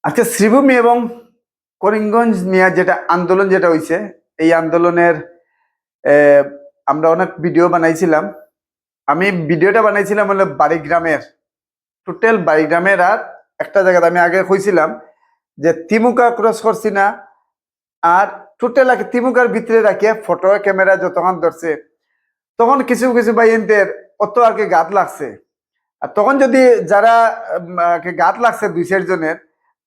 আচ্ছা, শ্রীভূমি এবং করিমগঞ্জ নিয়ে যেটা আন্দোলন যেটা হয়েছে, এই আন্দোলনের আমরা অনেক ভিডিও বানাইছিলাম। আমি ভিডিওটা বানাইছিলাম হলো বাড়িগ্রামের, টোটাল বাড়িগ্রামের। আর একটা জায়গাতে আমি আগে কইছিলাম যে তিমুকা ক্রস করছি না, আর টোটাল তিমুকার ভিতরে রাখিয়া ফটো ক্যামেরা যতক্ষণ ধরছে তখন কিছু কিছু ভাইয়ের অত আর কি গাত লাগছে। আর তখন যদি যারা গাত লাগছে 2-4 জনের,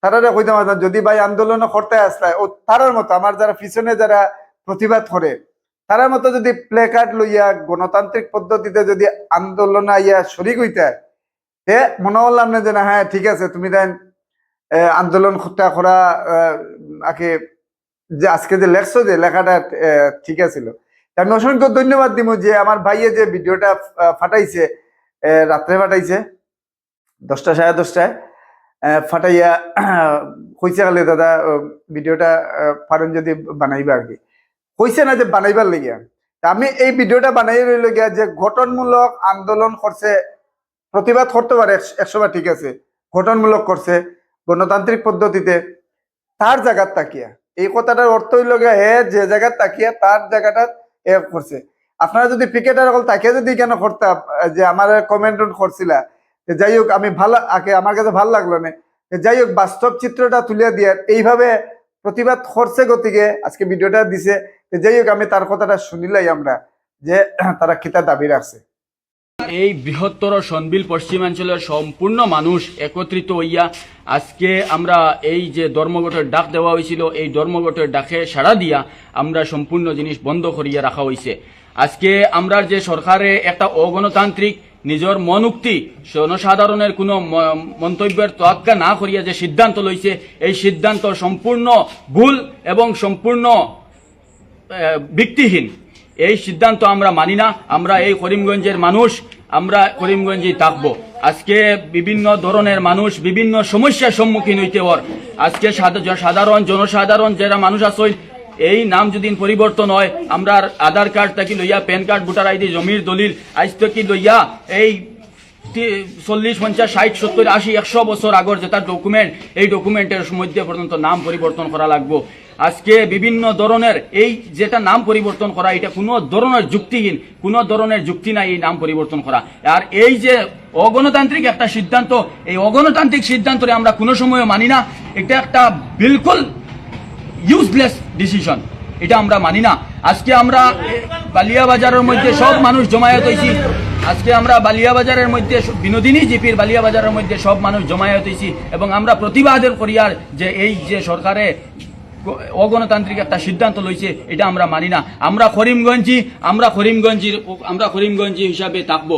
তারা কইতে পারতাম যদি ভাই আন্দোলন করতে আসলে ও তারার মতো আমার যারা পিছনে যারা প্রতিবাদ করে তারার মতো যদি প্লে কার্ড লইয়া গণতান্ত্রিক পদ্ধতিতে যদি আন্দোলন আইয়া শরিক হইতে তে মনে করলাম না যে না, হ্যাঁ ঠিক আছে, তুমি দেন আন্দোলন করা আগে যে আজকে যে লেখছো যে লেখাটা ঠিক আছিল। আমি অসংখ্য ধন্যবাদ দিব যে আমার ভাইয়ে যে ভিডিওটা ফাটাইছে, রাত্রে ফাটাইছে 10টা 10:30টায় ফাটাইয়া কইছে গেলে দাদা ভিডিওটা পারেন যদি বানাইবা আর কি, কইছে না যে বানাইবার লাগিয়া। আমি এই ভিডিওটা বানাই রইল গিয়া যে গঠনমূলক আন্দোলন করছে, প্রতিবাদ করতে পারে 100বার, ঠিক আছে, গঠনমূলক করছে গণতান্ত্রিক পদ্ধতিতে, তার জায়গার তাকিয়া। এই কথাটার অর্থ হইল গিয়া হে যে জায়গার তাকিয়া তার জায়গাটা এ করছে। আপনারা যদি পিকেটার সকল তাকিয়া যদি কেন করতাম যে আমার কমেন্ট করছিলা, যাই হোক আমি ভালো আগে আমার কাছে ভালো লাগলো না, যাই হোক বাস্তব চিত্রটা তুলিয়া দিয়ে এইভাবে প্রতিবাদ করছে গতিকে আজকে ভিডিওটা দিছে। যাই হোক আমি তার কথাটা শুনিলাই আমরা যে তারা কিতা দাবি রাখছে। এই বৃহত্তর সনবিল পশ্চিমাঞ্চলের সম্পূর্ণ মানুষ একত্রিত হইয়া আজকে আমরা এই যে ধর্মঘটের ডাক দেওয়া হয়েছিল, এই ধর্মঘটের ডাকে সাড়া দিয়া আমরা সম্পূর্ণ জিনিস বন্ধ করিয়া রাখা হয়েছে। আজকে আমরা যে সরকারে একটা অগণতান্ত্রিক নিজের মনোক্তি জনসাধারণের কোনো মন্তব্যের তোয়াক্কা না করিয়া যে সিদ্ধান্ত লইছে, এই সিদ্ধান্ত সম্পূর্ণ ভুল এবং সম্পূর্ণ ভিত্তিহীন। এই সিদ্ধান্ত আমরা মানি না। আমরা এই করিমগঞ্জের মানুষ, আমরা করিমগঞ্জে থাকবো। আজকে বিভিন্ন ধরনের মানুষ বিভিন্ন সমস্যার সম্মুখীন হইতে হর। আজকে জনসাধারণ যারা মানুষ আছে, এই নাম যদি পরিবর্তন হয়, আমরা আধার কার্ড থাকি লইয়া প্যান কার্ড, ভোটার আইডি, জমির দলিল আজ থেকে লইয়া এই 40, 50, 60, 70, 80, 100 বছর আগর যেটা ডকুমেন্ট, এই ডকুমেন্টের মধ্যে পর্যন্ত নাম পরিবর্তন করা লাগবো। আজকে বিভিন্ন ধরনের এই যেটা নাম পরিবর্তন করা, এটা কোনো ধরনের যুক্তিহীন, কোনো ধরনের যুক্তি নাই এই নাম পরিবর্তন করা। আর এই যে অগণতান্ত্রিক একটা সিদ্ধান্ত, এই অগণতান্ত্রিক সিদ্ধান্তরে আমরা কোনো সময় মানি না। এটা একটা বিলকুল ইউজলেস ডিসিশন, এটা আমরা মানি না। আজকে আমরা বালিয়াবাজারের মধ্যে সব মানুষ জমায়েত হয়েছি। আজকে আমরা বালিয়াবাজারের মধ্যে বিনোদিনী জিপির বালিয়াবাজারের মধ্যে সব মানুষ জমায়েত হয়েছি এবং আমরা প্রতিবাদের করিয়ার যে এই যে সরকারে অগণতান্ত্রিক একটা সিদ্ধান্ত লইছে, এটা আমরা মানি না। আমরা করিমগঞ্জি হিসাবে থাকবো।